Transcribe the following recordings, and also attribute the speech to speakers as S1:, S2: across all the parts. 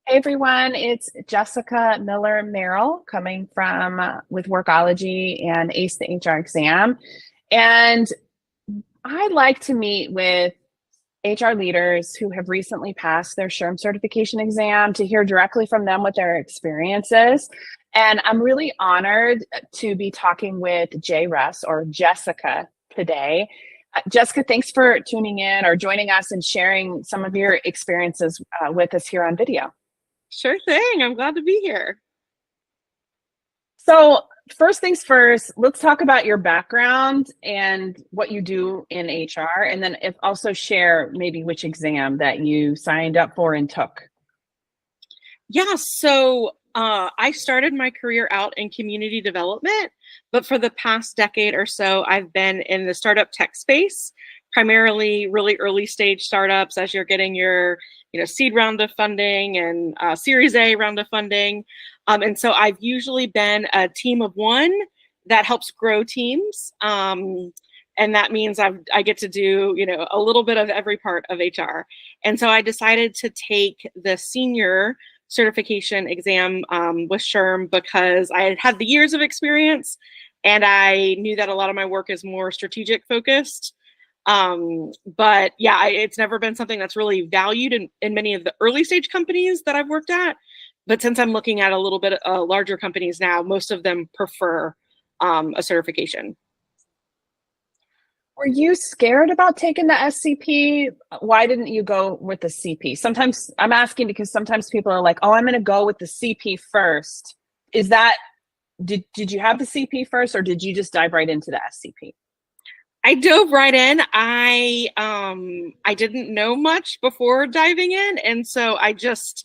S1: Hey everyone, it's Jessica Miller Merrill coming from with Workology and ACE the HR exam. And I like to meet with HR leaders who have recently passed their SHRM certification exam to hear directly from them what their experience is. And I'm really honored to be talking with Russ or Jessica today. Jessica, thanks for tuning in or joining us and sharing some of your experiences with us here on video.
S2: Sure thing. I'm glad to be here.
S1: So, first things first, let's talk about your background and what you do in HR, and then if also share maybe which exam that you signed up for and took.
S2: I started my career out in community development, but for the past decade or so, I've been in the startup tech space, primarily really early stage startups as you're getting your seed round of funding and Series A round of funding. And so I've usually been a team of one that helps grow teams. And that means I get to do, a little bit of every part of HR. And so I decided to take the senior certification exam with SHRM because I had the years of experience and I knew that a lot of my work is more strategic focused. But yeah, it's never been something that's really valued in many of the early stage companies that I've worked at. But since I'm looking at a little bit larger companies now, most of them prefer a certification.
S1: Were you scared about taking the SCP? Why didn't you go with the CP? Sometimes I'm asking because sometimes people are like, "Oh, I'm going to go with the CP first." Is that did you have the CP first, or did you just dive right into the SCP?
S2: I dove right in. I didn't know much before diving in, and so I just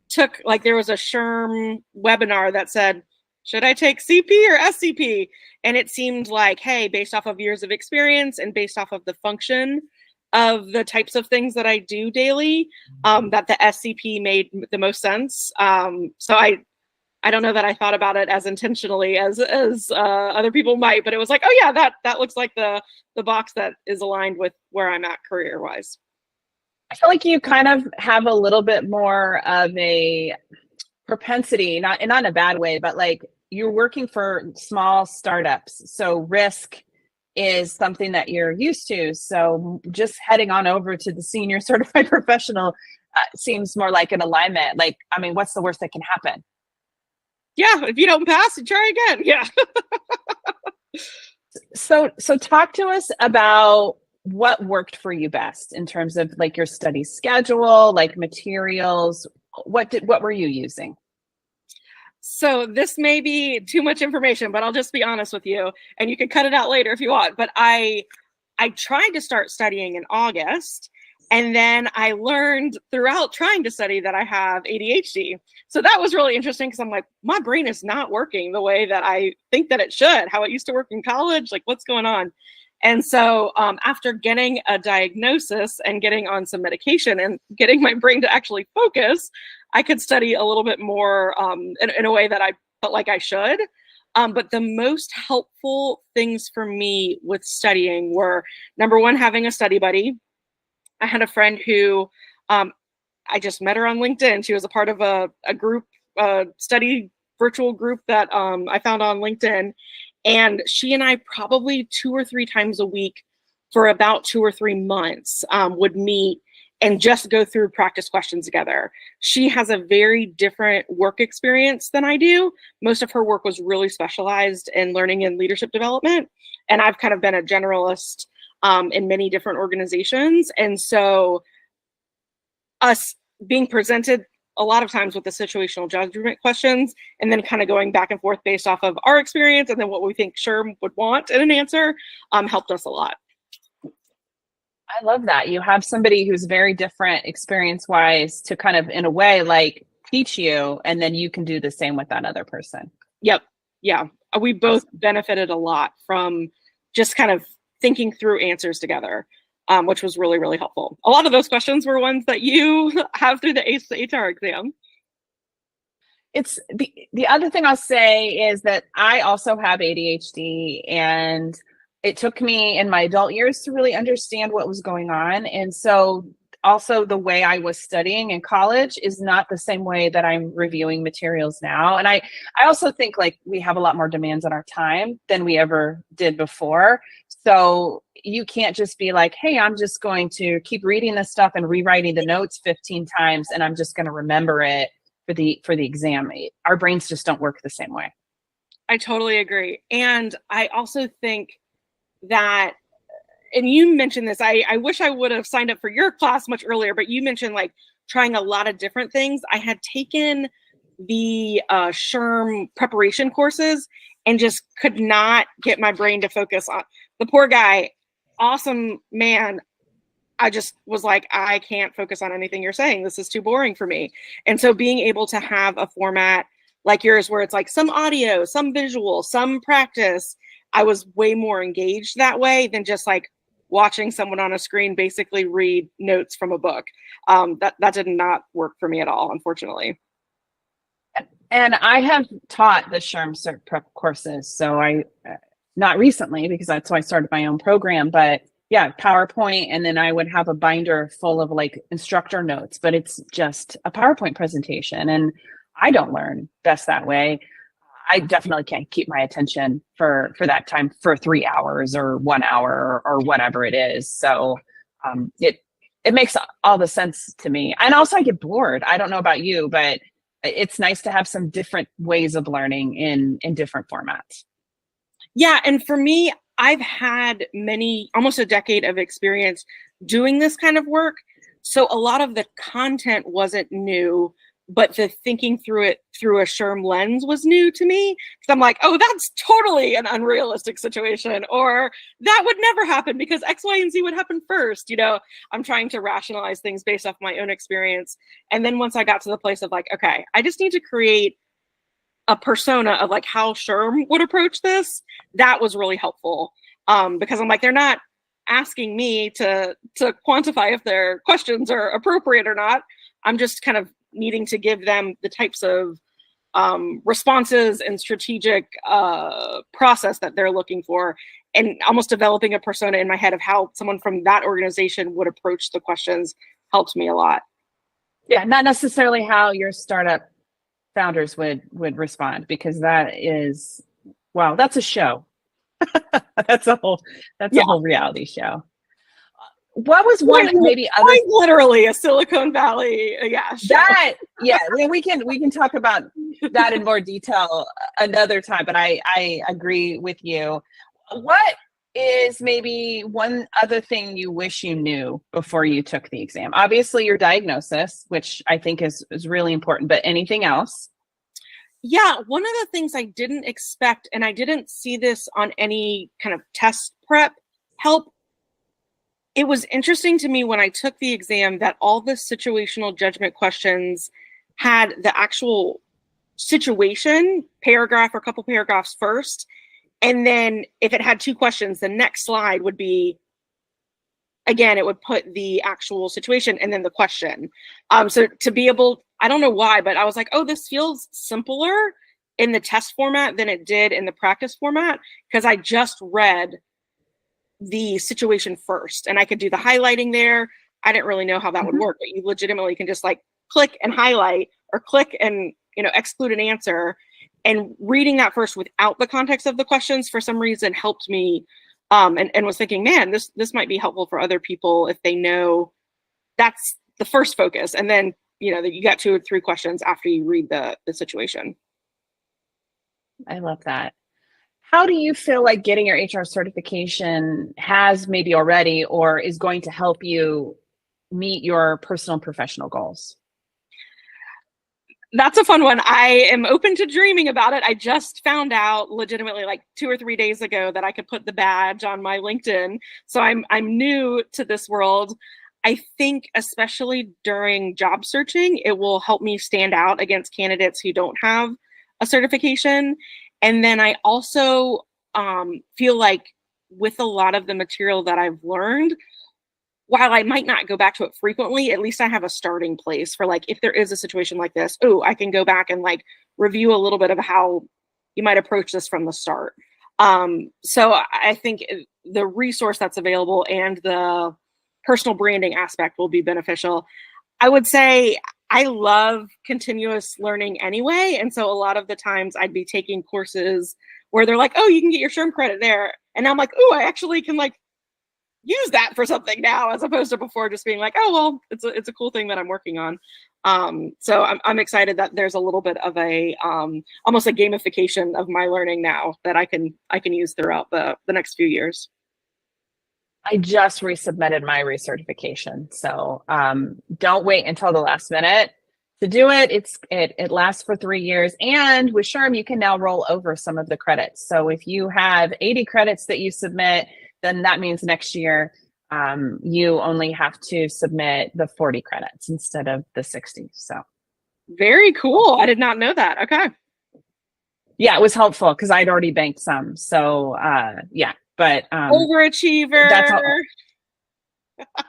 S2: took there was a SHRM webinar that said, should I take CP or SCP? And it seemed like, hey, based off of years of experience and based off of the function of the types of things that I do daily, that the SCP made the most sense. So I don't know that I thought about it as intentionally as other people might, but it was like, oh yeah, that looks like the box that is aligned with where I'm at career wise.
S1: I feel like you kind of have a little bit more of a propensity, not in a bad way, but like you're working for small startups. So risk is something that you're used to. So just heading on over to the senior certified professional seems more like an alignment. Like, I mean, what's the worst that can happen?
S2: Yeah, if you don't pass, you try again. Yeah.
S1: So talk to us about what worked for you best in terms of like your study schedule, like materials. What were you using?
S2: So this may be too much information, but I'll just be honest with you, and you can cut it out later if you want. But I tried to start studying in August, and then I learned throughout trying to study that I have ADHD. So that was really interesting because I'm like, my brain is not working the way that I think that it should, how it used to work in college, like what's going on? And so after getting a diagnosis and getting on some medication and getting my brain to actually focus, I could study a little bit more in a way that I felt like I should. But the most helpful things for me with studying were, number one, having a study buddy. I had a friend who I just met her on LinkedIn. She was a part of a group, study virtual group that I found on LinkedIn. And she and I probably 2 or 3 times a week for about 2 or 3 months would meet and just go through practice questions together. She has a very different work experience than I do. Most of her work was really specialized in learning and leadership development. And I've kind of been a generalist in many different organizations. And so us being presented a lot of times with the situational judgment questions and then kind of going back and forth based off of our experience and then what we think SHRM would want in an answer helped us a lot.
S1: I love that. You have somebody who's very different experience wise to kind of, in a way, like teach you, and then you can do the same with that other person.
S2: Yep. Yeah. We both benefited a lot from just kind of thinking through answers together, which was really, really helpful. A lot of those questions were ones that you have through the ACE HR exam.
S1: It's the other thing I'll say is that I also have ADHD, and it took me in my adult years to really understand what was going on. And so also the way I was studying in college is not the same way that I'm reviewing materials now. And I also think like we have a lot more demands on our time than we ever did before. So you can't just be like, hey, I'm just going to keep reading this stuff and rewriting the notes 15 times and I'm just going to remember it for the exam. Our brains just don't work the same way.
S2: I totally agree. And I also think that, and you mentioned this, I wish I would have signed up for your class much earlier, but you mentioned like trying a lot of different things. I had taken the SHRM preparation courses and just could not get my brain to focus on the poor guy. Awesome man. I just was like, I can't focus on anything you're saying. This is too boring for me. And so being able to have a format like yours where it's like some audio, some visual, some practice, I was way more engaged that way than just like watching someone on a screen basically read notes from a book. That did not work for me at all, unfortunately.
S1: And I have taught the SHRM prep courses. So I, not recently, because that's why I started my own program, but yeah, PowerPoint. And then I would have a binder full of like instructor notes, but it's just a PowerPoint presentation. And I don't learn best that way. I definitely can't keep my attention for that time for 3 hours or 1 hour or whatever it is. So it makes all the sense to me. And also I get bored. I don't know about you, but it's nice to have some different ways of learning in different formats.
S2: Yeah. And for me, I've had almost a decade of experience doing this kind of work. So a lot of the content wasn't new, but the thinking through it through a SHRM lens was new to me. Because I'm like, oh, that's totally an unrealistic situation, or that would never happen because X, Y, and Z would happen first. You know, I'm trying to rationalize things based off my own experience. And then once I got to the place of like, okay, I just need to create a persona of like how SHRM would approach this, that was really helpful. Because I'm like, they're not asking me to quantify if their questions are appropriate or not. I'm just kind of needing to give them the types of responses and strategic process that they're looking for, and almost developing a persona in my head of how someone from that organization would approach the questions helped me a lot.
S1: Yeah, not necessarily how your startup founders would respond, because that is, wow, that's a show. that's a whole reality show. What was one maybe other
S2: literally a Silicon Valley
S1: that we can talk about that in more detail another time, but I agree with you. What is maybe one other thing you wish you knew before you took the exam? Obviously your diagnosis, which I think is really important, but anything else?
S2: Yeah, one of the things I didn't expect, and I didn't see this on any kind of test prep help, it was interesting to me when I took the exam that all the situational judgment questions had the actual situation paragraph or a couple paragraphs first. And then if it had 2 questions, the next slide would be, again, it would put the actual situation and then the question. So to be able, I don't know why, but I was like, oh, this feels simpler in the test format than it did in the practice format, because I just read the situation first and I could do the highlighting there. I didn't really know how that would work, but you legitimately can just like click and highlight or click and, you know, exclude an answer. And reading that first without the context of the questions for some reason helped me, and was thinking, man, this might be helpful for other people if they know that's the first focus. And then, you know, that you got 2 or 3 questions after you read the situation.
S1: I love that. How do you feel like getting your HR certification has maybe already or is going to help you meet your personal and professional goals?
S2: That's a fun one. I am open to dreaming about it. I just found out legitimately like 2 or 3 days ago that I could put the badge on my LinkedIn. So I'm new to this world. I think especially during job searching, it will help me stand out against candidates who don't have a certification. And then I also feel like with a lot of the material that I've learned, while I might not go back to it frequently, at least I have a starting place for like, if there is a situation like this, oh, I can go back and like review a little bit of how you might approach this from the start. So I think the resource that's available and the personal branding aspect will be beneficial. I would say I love continuous learning anyway. And so a lot of the times I'd be taking courses where they're like, oh, you can get your SHRM credit there. And I'm like, oh, I actually can like use that for something now, as opposed to before just being like, oh, well, it's a cool thing that I'm working on. So I'm excited that there's a little bit of a almost a gamification of my learning now that I can use throughout the next few years.
S1: I just resubmitted my recertification, so don't wait until the last minute to do it. It lasts for 3 years, and with SHRM, you can now roll over some of the credits. So if you have 80 credits that you submit, then that means next year you only have to submit the 40 credits instead of the 60. So
S2: very cool. I did not know that. Okay.
S1: Yeah, it was helpful because I'd already banked some. So yeah. But
S2: overachiever.
S1: That's all.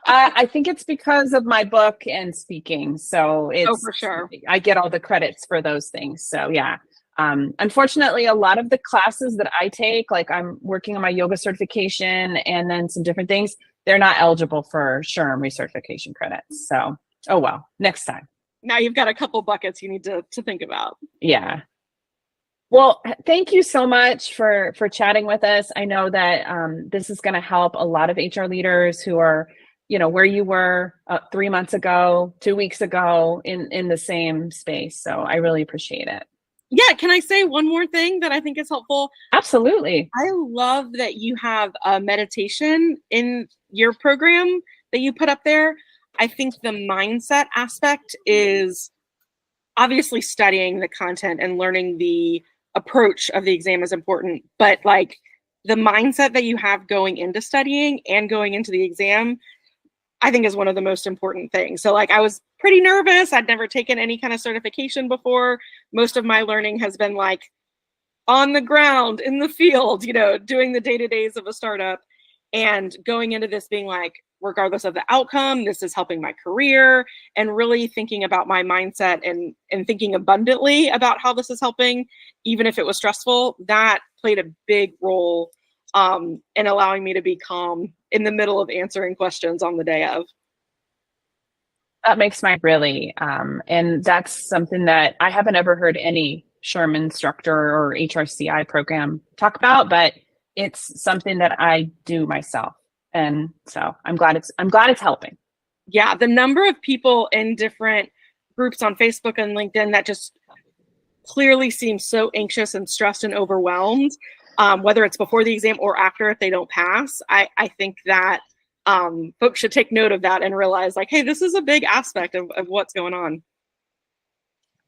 S1: I think it's because of my book and speaking. So it's
S2: for sure.
S1: I get all the credits for those things. So yeah. Unfortunately, a lot of the classes that I take, like I'm working on my yoga certification and then some different things, they're not eligible for SHRM recertification credits. So, oh well, next time.
S2: Now you've got a couple buckets you need to think about.
S1: Yeah. Well, thank you so much for chatting with us. I know that this is going to help a lot of HR leaders who are, where you were 3 months ago, 2 weeks ago in the same space. So I really appreciate it.
S2: Yeah. Can I say one more thing that I think is helpful?
S1: Absolutely.
S2: I love that you have a meditation in your program that you put up there. I think the mindset aspect is obviously studying the content and learning the approach of the exam is important, but like the mindset that you have going into studying and going into the exam, I think is one of the most important things. So like I was pretty nervous. I'd never taken any kind of certification before. Most of my learning has been like on the ground in the field, doing the day-to-days of a startup, and going into this being like, regardless of the outcome, this is helping my career, and really thinking about my mindset and thinking abundantly about how this is helping, even if it was stressful. That played a big role in allowing me to be calm in the middle of answering questions on the day of.
S1: That makes my really, and that's something that I haven't ever heard any SHRM instructor or HRCI program talk about, but it's something that I do myself. And so I'm glad it's helping.
S2: Yeah. The number of people in different groups on Facebook and LinkedIn that just clearly seem so anxious and stressed and overwhelmed, whether it's before the exam or after if they don't pass. I think that folks should take note of that and realize like, hey, this is a big aspect of what's going on.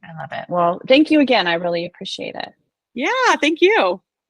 S1: I love it. Well, thank you again. I really appreciate it.
S2: Yeah. Thank you.